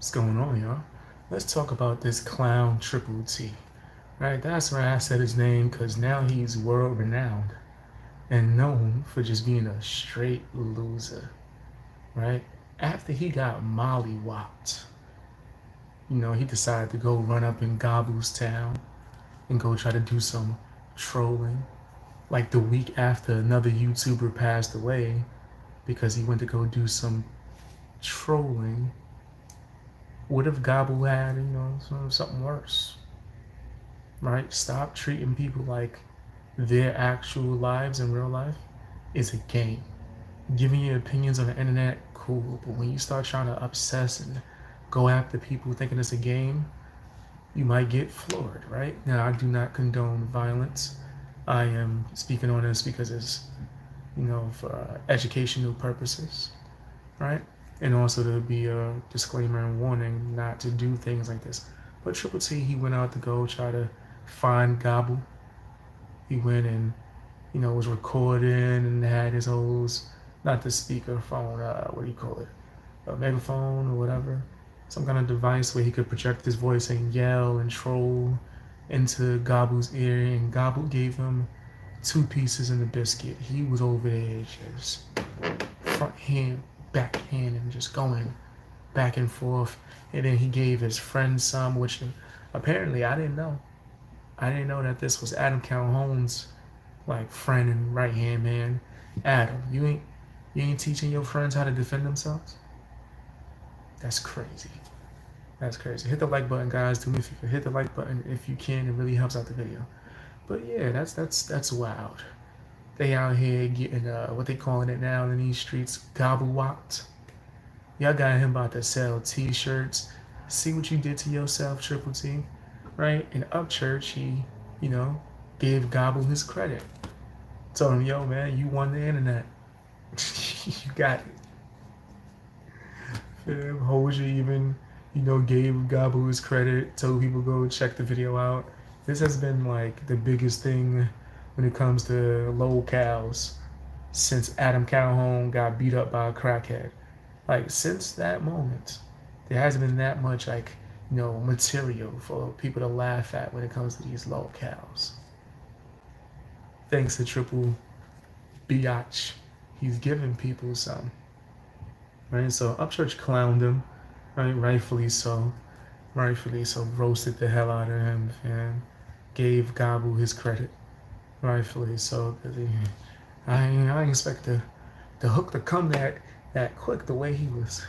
What's going on, y'all? Let's talk about this clown Triple T. Right, that's why I said his name, because now he's world renowned and known for just being a straight loser. Right? After he got mollywopped, he decided to go run up in Gobble's town and go try to do some trolling. Like the week after another YouTuber passed away because he went to go do some trolling. What if Gobble had, something worse? Right? Stop treating people like their actual lives in real life is a game. Giving your opinions on the internet, cool. But when you start trying to obsess and go after people thinking it's a game, you might get floored, right? Now, I do not condone violence. I am speaking on this because it's, for educational purposes, right? And also to be a disclaimer and warning not to do things like this. But Triple T, he went out to go try to find Gobble. He went and, was recording and had his whole, not the speaker phone, what do you call it? A megaphone or whatever. Some kind of device where he could project his voice and yell and troll into Gobble's ear. And Gobble gave him 2 pieces in the biscuit. He was over there just front hand, back hand, and just going back and forth. And then he gave his friend some, which apparently I didn't know. I didn't know that this was Adam Calhoun's friend and right hand man. Adam, you ain't teaching your friends how to defend themselves? That's crazy. That's crazy. Hit the like button, guys. Do me a favor. Hit the like button if you can. It really helps out the video. But yeah, that's wild. They out here getting what they calling it now in these streets, gobble-wopped. Y'all got him about to sell t-shirts. See what you did to yourself, Triple T. Right? In Upchurch, he, gave Gobble his credit. Told him, yo, man, you won the internet. You got it. Hosier even, gave Gobble his credit, told people go check the video out. This has been the biggest thing when it comes to locals since Adam Calhoun got beat up by a crackhead. Since that moment, there hasn't been that much material for people to laugh at when it comes to these locals. Thanks to Triple Biatch, he's giving people some. Right? So Upchurch clowned him, right? Rightfully so. Roasted the hell out of him and gave Gobble his credit. Rightfully so, because I didn't expect the hook to come that quick the way he was.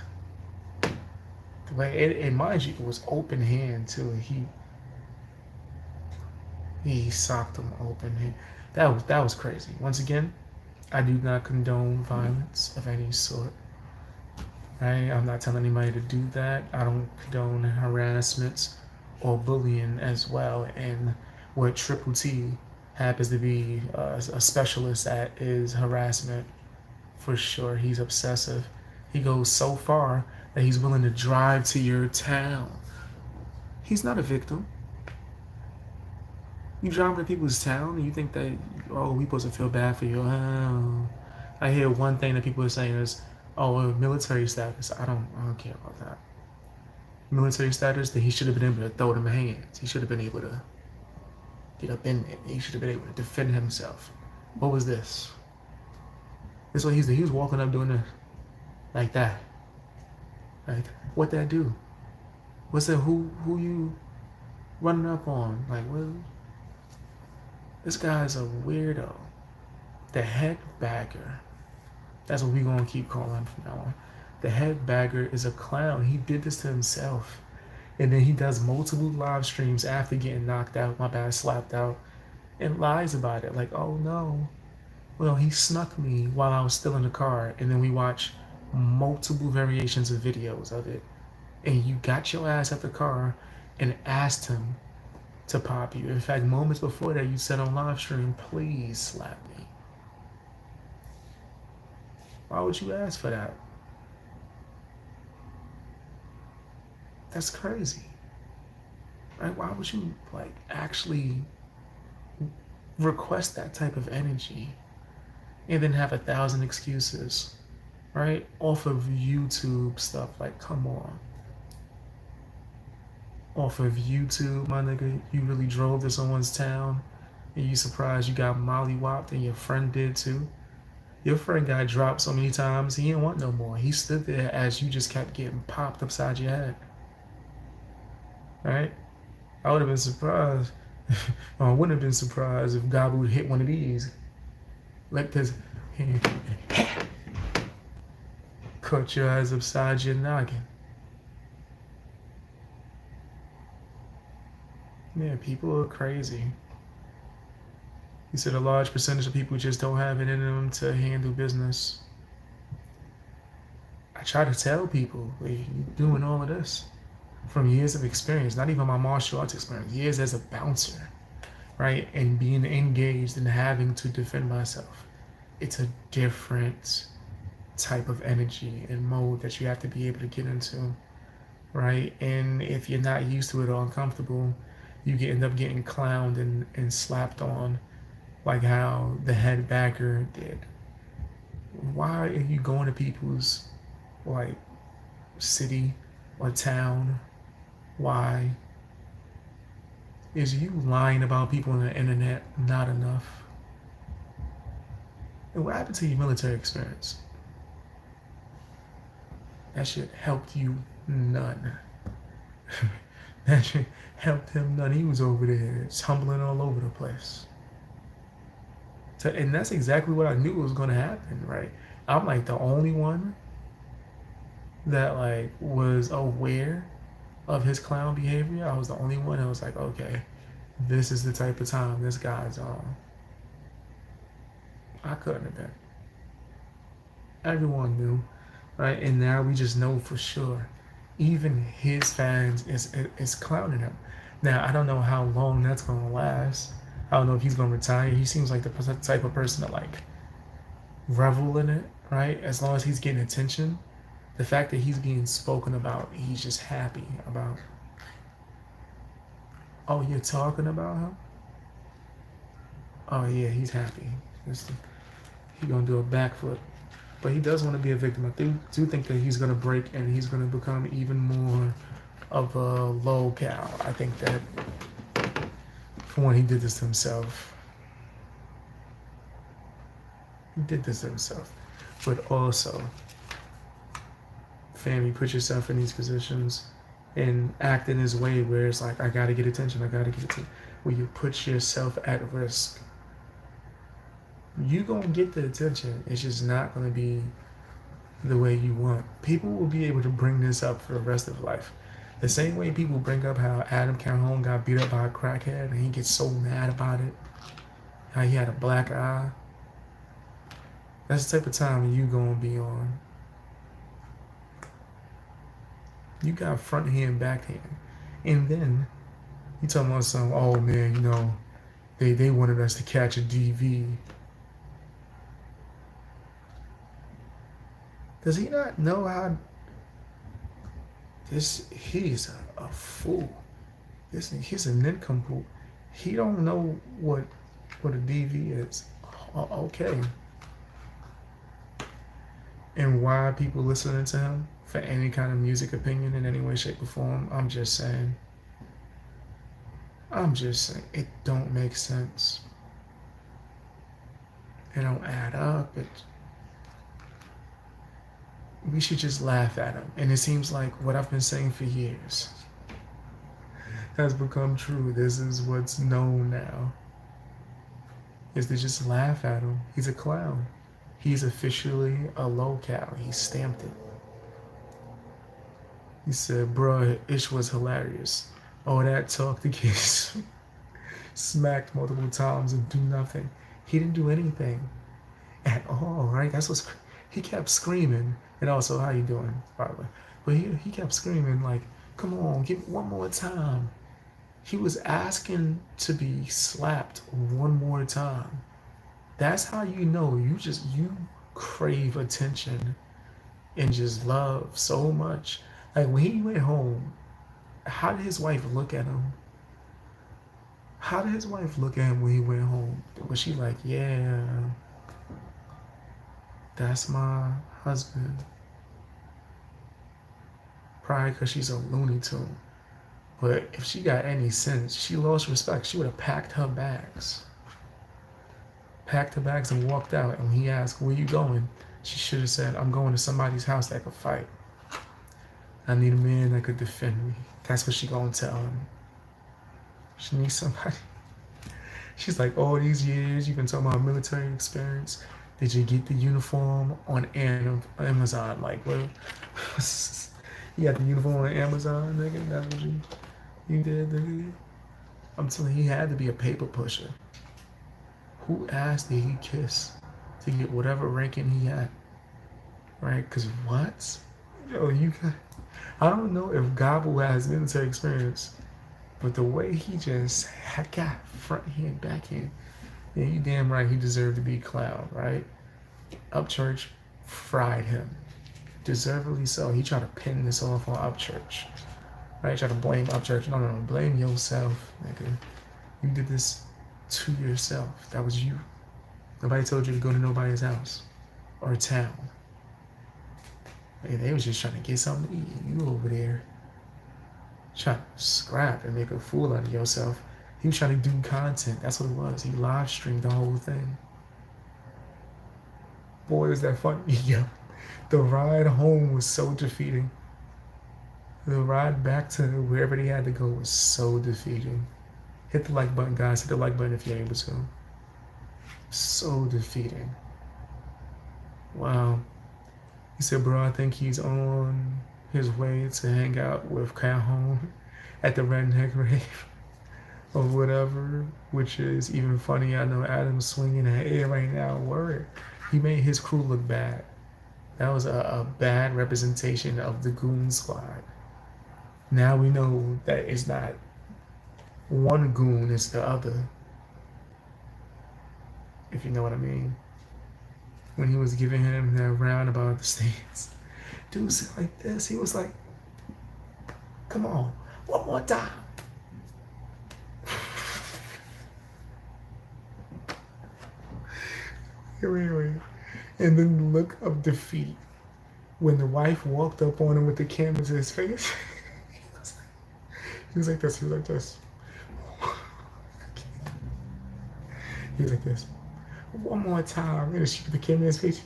The way and mind you, it was open hand too. He socked him open hand. That was crazy. Once again, I do not condone violence of any sort. Right? I'm not telling anybody to do that. I don't condone harassment or bullying as well. And what Triple T happens to be a specialist at is harassment. For sure, he's obsessive. He goes so far that he's willing to drive to your town. He's not a victim. You drive to people's town and you think that, we supposed to feel bad for you. Oh. I hear one thing that people are saying is, military status. I don't care about that. Military status, that he should have been able to throw them hands. He should have been able to get up in it. He should have been able to defend himself. What was this? This is what he was walking up doing this. Like that. What that do? What's that? Who you running up on? What? This guy's a weirdo. The head bagger. That's what we're going to keep calling him from now on. The head bagger is a clown. He did this to himself. And then he does multiple live streams after getting knocked out, slapped out, and lies about it. Oh no. Well, he snuck me while I was still in the car. And then we watch multiple variations of videos of it. And you got your ass at the car and asked him to pop you. In fact, moments before that, you said on live stream, please slap me. Why would you ask for that? That's crazy. Right? Why would you actually request that type of energy and then have 1,000 excuses, right? Off of YouTube stuff. Come on. off of YouTube, my nigga. You really drove to someone's town and you surprised you got mollywopped and your friend did too. Your friend got dropped so many times he didn't want no more. He stood there as you just kept getting popped upside your head. Right? I would have been surprised. I wouldn't have been surprised if Gabu would hit one of these. Like this. Cut your eyes upside your noggin. Yeah, people are crazy. He said a large percentage of people just don't have it in them to handle business. I try to tell people, like, you're doing all of this from years of experience, not even my martial arts experience, years as a bouncer, right? And being engaged and having to defend myself. It's a different type of energy and mode that you have to be able to get into, right? And if you're not used to it or uncomfortable, you end up getting clowned and slapped on, like how the head bagger did. Why are you going to people's like city or town? Why is you lying about people on the internet not enough? And what happened to your military experience? That shit helped you none. That shit helped him none. He was over there tumbling all over the place. So, and that's exactly what I knew was going to happen, right? I'm like the only one that like was aware of his clown behavior. I was the only one that was like, okay, this is the type of time this guy's on. I couldn't have been. Everyone knew, right? And now we just know for sure. Even his fans is clowning him. Now I don't know how long that's gonna last. I don't know if he's gonna retire. He seems like the type of person to like revel in it, right? As long as he's getting attention. The fact that he's being spoken about, he's just happy about. Oh, you're talking about him? Oh yeah, he's happy. He's gonna do a backflip. But he does want to be a victim. I do think that he's gonna break and he's gonna become even more of a low cow. I think that for one, he did this to himself. He did this to himself. But also, family, put yourself in these positions and act in this way where it's like, I gotta get attention, I gotta get attention. Where you put yourself at risk. You gonna get the attention. It's just not gonna be the way you want. People will be able to bring this up for the rest of life. The same way people bring up how Adam Calhoun got beat up by a crackhead and he gets so mad about it. How he had a black eye. That's the type of time you gonna be on. You got front hand, back hand. And then you talking about some, oh man, you know, they wanted us to catch a DV. Does he not know how he's a fool. He's a nincompoop. He don't know what a DV is. Okay. And why people listening to him for any kind of music opinion in any way, shape, or form, I'm just saying, it don't make sense. It don't add up. We should just laugh at him. And it seems like what I've been saying for years has become true. This is what's known now. Is to just laugh at him. He's a clown. He's officially a low cow. He stamped it. He said, bruh, Ish was hilarious. Oh, that talk to get smacked multiple times and do nothing. He didn't do anything at all, right? That's what's he kept screaming. And also, how you doing, by the way? But he kept screaming like, come on, give it one more time. He was asking to be slapped one more time. That's how you know you crave attention and just love so much. Like when he went home, how did his wife look at him? How did his wife look at him when he went home? Was she like, yeah, that's my husband? Probably because she's a Looney Tune. But if she got any sense, she lost respect. She would have packed her bags and walked out. And when he asked, "Where you going?" she should have said, "I'm going to somebody's house that could fight. I need a man that could defend me." That's what she gonna tell him. She needs somebody. She's like, "All these years you've been talking about military experience. Did you get the uniform on Amazon?" Like, what? You got the uniform on Amazon, nigga? That's what you did, nigga? I'm telling you, he had to be a paper pusher. Who asked did he kiss to get whatever ranking he had? Right? Because what? Yo, you got. I don't know if Gobble has military experience, but the way he just got front hand, back hand, yeah, you damn right he deserved to be clowned, right? Upchurch fried him. Deservedly so. He tried to pin this off on Upchurch. Right? He tried to blame Upchurch. No, blame yourself, nigga. You did this to yourself. That was you. Nobody told you to go to nobody's house or town. Hey, they was just trying to get something to eat. You over there trying to scrap and make a fool out of yourself. He was trying to do content. That's what it was. He live streamed the whole thing. Boy, is that funny. Yo, the ride home was so defeating. The ride back to wherever they had to go was so defeating. Hit the like button, guys. Hit the like button if you're able to. So defeating. Wow. He said, "Bro, I think he's on his way to hang out with Calhoun at the redneck rave or whatever," which is even funny. I know Adam's swinging her air right now. Word. He made his crew look bad. That was a bad representation of the Goon Squad. Now we know that it's not one goon, it's the other. If you know what I mean. When he was giving him that roundabout the stance, dude said like this. He was like, "Come on, one more time." Wait. And then the look of defeat when the wife walked up on him with the camera to his face. He was like this. He was like this. He was like this. "One more time." And she put the camera in his face.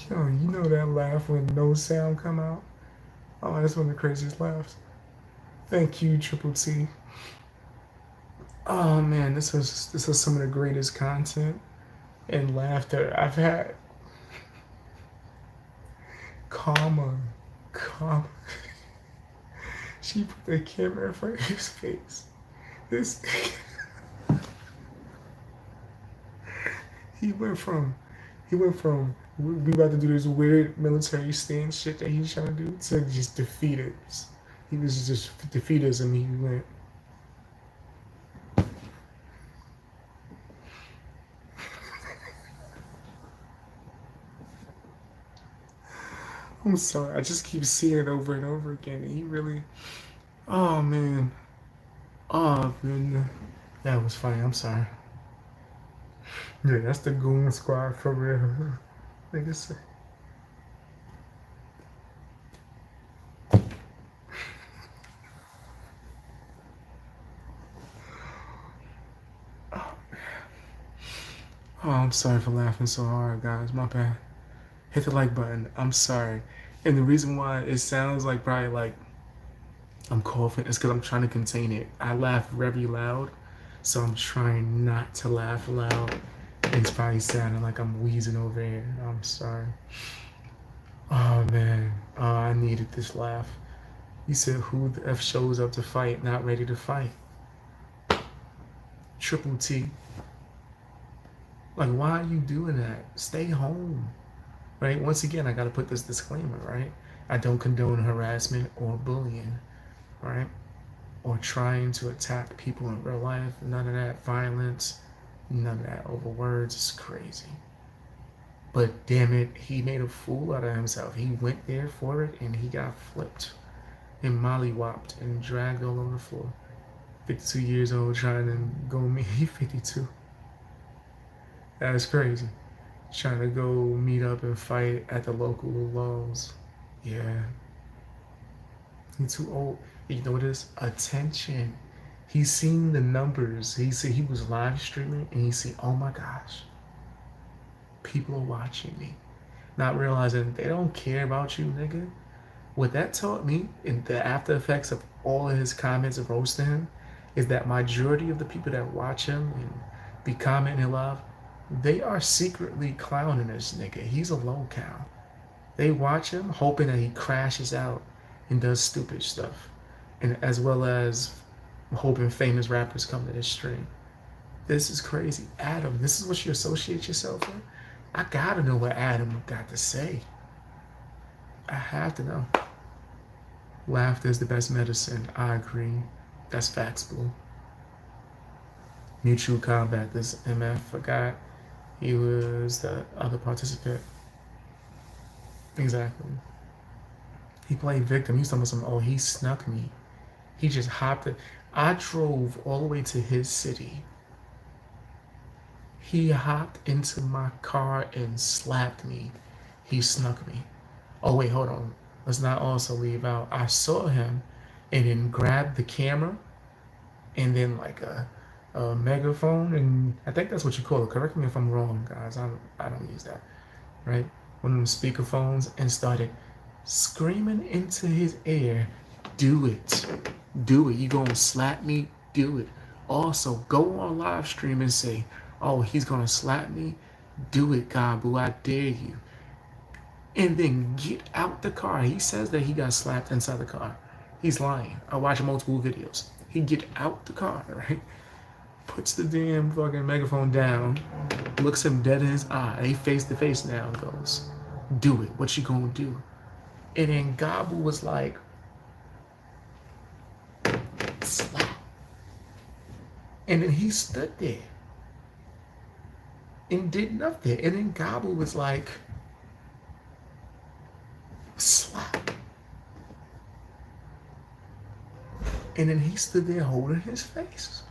Yo, you know that laugh when no sound come out? Oh, that's one of the craziest laughs. Thank you, Triple T. Oh man, this was some of the greatest content and laughter I've had. Karma. She put the camera in front of his face. This he went from we about to do this weird military stance shit that he's trying to do to just defeaters. He was just defeaters and he went. I'm sorry, I just keep seeing it over and over again. And he really, oh man, that was funny. I'm sorry. Yeah, that's the Goon Squad for real. Nigga say. Oh, I'm sorry for laughing so hard, guys. My bad. Hit the like button. I'm sorry. And the reason why it sounds like probably like I'm coughing is because I'm trying to contain it. I laugh very loud, so I'm trying not to laugh loud. It's probably sounding like I'm wheezing over here. I'm sorry. Oh man, I needed this laugh. He said, "Who the F shows up to fight, not ready to fight?" Triple T. Like, why are you doing that? Stay home. Right? Once again, I got to put this disclaimer, right? I don't condone harassment or bullying, right? Or trying to attack people in real life. None of that violence, none of that over words. It's crazy. But damn it, he made a fool out of himself. He went there for it and he got flipped and mollywopped and dragged all over the floor. 52 years old trying to go meet. He 52. That's crazy. Trying to go meet up and fight at the local laws. Yeah. He's too old. You know what it is? Attention. He's seen the numbers. He said he was live streaming and he said, oh my gosh, people are watching me. Not realizing they don't care about you, nigga. What that taught me in the after effects of all of his comments of roasting him is that majority of the people that watch him and be commenting love, they are secretly clowning this nigga. He's a low count. They watch him hoping that he crashes out and does stupid stuff, and as well as hoping famous rappers come to this stream. This is crazy. Adam, this is what you associate yourself with? I gotta know what Adam got to say. I have to know. Laughter is the best medicine. I agree. That's facts, Blue. Mutual combat. This MF forgot he was the other participant. Exactly. He played victim. He's talking about some, oh, he snuck me. He just hopped it. I drove all the way to his city. He hopped into my car and slapped me. He snuck me. Oh, wait, hold on. Let's not also leave out. I saw him and then grabbed the camera and then like a megaphone. And I think that's what you call it. Correct me if I'm wrong, guys. I don't use that. Right? One of them speakerphones and started screaming into his ear, do it. Do it. You gonna slap me? Do it. Also, go on live stream and say, oh, he's gonna slap me? Do it, Gabu. I dare you. And then get out the car. He says that he got slapped inside the car. He's lying. I watched multiple videos. He get out the car, right? Puts the damn fucking megaphone down, looks him dead in his eye. They face to face now and goes, do it. What you gonna do? And then Gabu was like, slap. And then he stood there and did nothing. And then Gabu was like, slap. And then he stood there holding his face.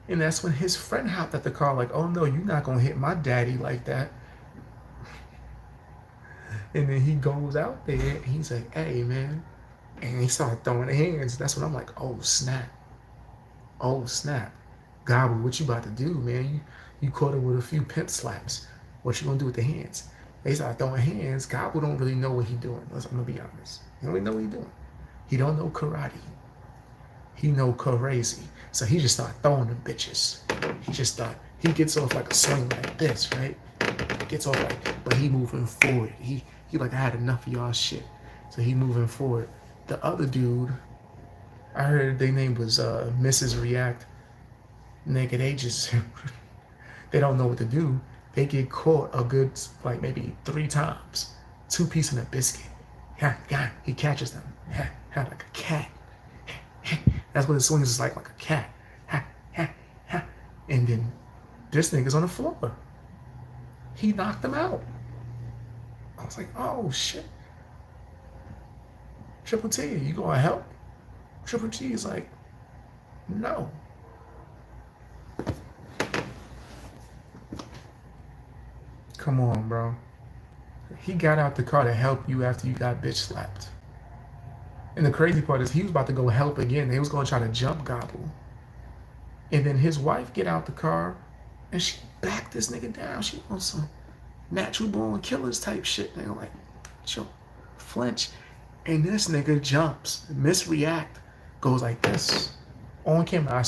And that's when his friend hopped at the car like, oh no, you're not gonna hit my daddy like that. And then he goes out there and he's like, hey man. And he started throwing the hands. That's when I'm like, oh snap. Oh snap. Gabu, what you about to do, man? You caught him with a few pimp slaps. What you gonna do with the hands? They start throwing hands. Gabu don't really know what he's doing. I'm gonna be honest. He don't really know what he's doing. He don't know karate. He know crazy. So he just started throwing them bitches. He gets off like a swing like this, right? Gets off like, but he moving forward. He like, I had enough of y'all shit. So he moving forward. The other dude, I heard their name was Mrs. React. Nigga, they just, they don't know what to do. They get caught a good, like maybe 3 times. 2 pieces in a biscuit. He catches them. Like a cat. That's what the swing is like a cat. And then this nigga's on the floor. He knocked him out. I was like, oh shit. Triple T, you gonna help? Triple T is like, no. Come on, bro. He got out the car to help you after you got bitch slapped. And the crazy part is he was about to go help again. They was gonna try to jump Gabu. And then his wife get out the car and she backed this nigga down. She on some natural born killers type shit. They like, chill, flinch. And this nigga jumps, misreact, goes like this. On camera,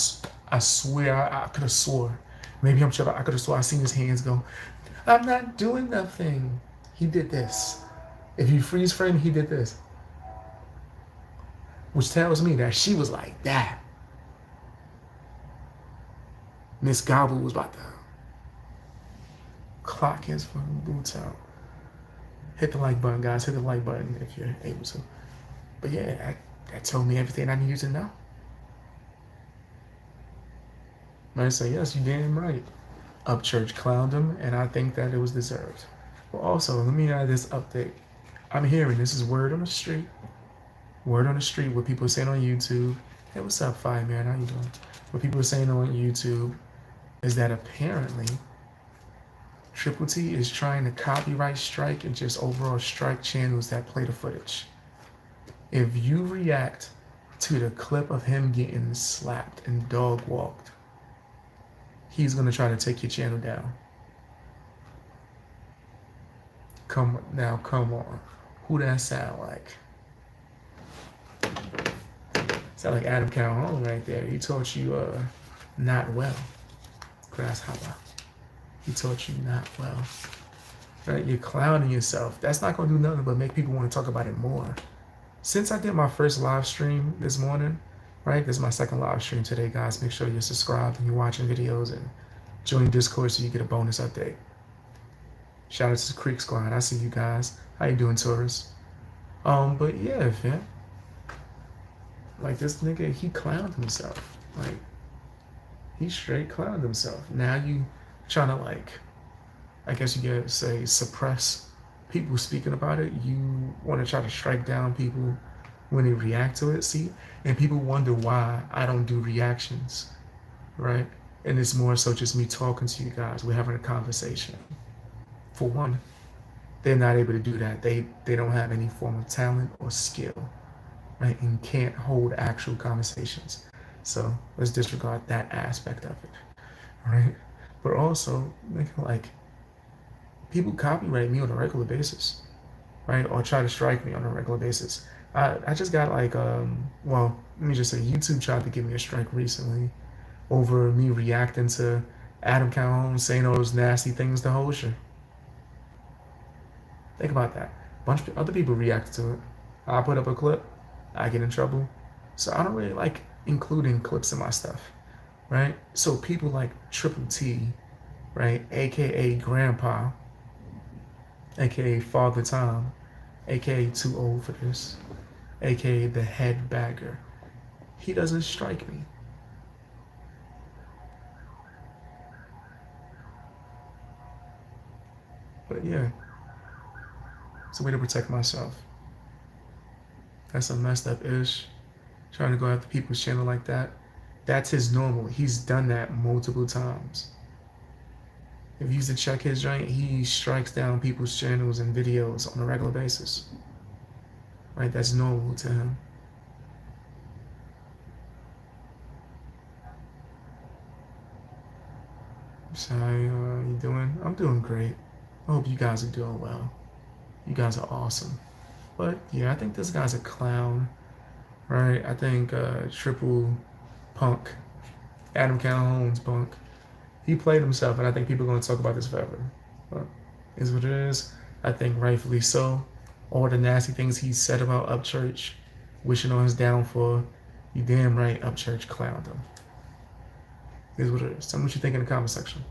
I swear I could have swore. Maybe I'm sure I could have swore I seen his hands go, I'm not doing nothing. He did this. If you freeze frame, he did this. Which tells me that she was like that. Miss Gabu was about to clock his fucking boots out. Hit the like button, guys. Hit the like button if you're able to. But yeah, that told me everything I needed to know. I say, yes, you damn right. Upchurch clowned him, and I think that it was deserved. But also, let me add this update. I'm hearing, this is word on the street. Word on the street, what people are saying on YouTube. Hey, what's up, Fireman? How you doing? What people are saying on YouTube is that apparently Triple T is trying to copyright strike and just overall strike channels that play the footage. If you react to the clip of him getting slapped and dog walked, he's gonna try to take your channel down. Come on. Who that sound like? Sound like Adam Calhoun right there. He taught you not well. Grasshopper. He taught you not well. Right? You're clowning yourself. That's not gonna do nothing but make people want to talk about it more. Since I did my first live stream this morning, right? This is my second live stream today, guys. Make sure you're subscribed and you're watching videos and join Discord so you get a bonus update. Shout out to the Creek Squad. I see you guys. How you doing, tourists? But yeah, fam. Like this nigga, he clowned himself. Like, he straight clowned himself. Now you trying to, like, I guess you could say, suppress people speaking about it. You want to try to strike down people when they react to it. See, and people wonder why I don't do reactions, right? And it's more so just me talking to you guys. We're having a conversation. For one, they're not able to do that. They don't have any form of talent or skill, right? And can't hold actual conversations. So let's disregard that aspect of it, right? But also, like, people copyright me on a regular basis, right? Or try to strike me on a regular basis. I just got like, well, let me just say, YouTube tried to give me a strike recently over me reacting to Adam Calhoun saying all those nasty things to Hosher. Think about that. A bunch of other people reacted to it. I put up a clip, I get in trouble. So I don't really like including clips in my stuff, right? So people like Triple T, right? AKA Grandpa, AKA Father Time, AKA Too Old for This, AKA the Head Bagger. He doesn't strike me. But yeah, it's a way to protect myself. That's a messed up ish. Trying to go after people's channel like that. That's his normal. He's done that multiple times. If you used to check his joint, he strikes down people's channels and videos on a regular basis. Right? That's normal to him. So how you doing? I'm doing great. I hope you guys are doing well. You guys are awesome. But yeah, I think this guy's a clown. Right? I think Triple Punk, Adam Calhoun's punk, he played himself, and I think people are going to talk about this forever. But is what it is. I think rightfully so. All the nasty things he said about Upchurch, wishing on his downfall, you damn right Upchurch clowned him. Is what it is. Tell me what you think in the comment section.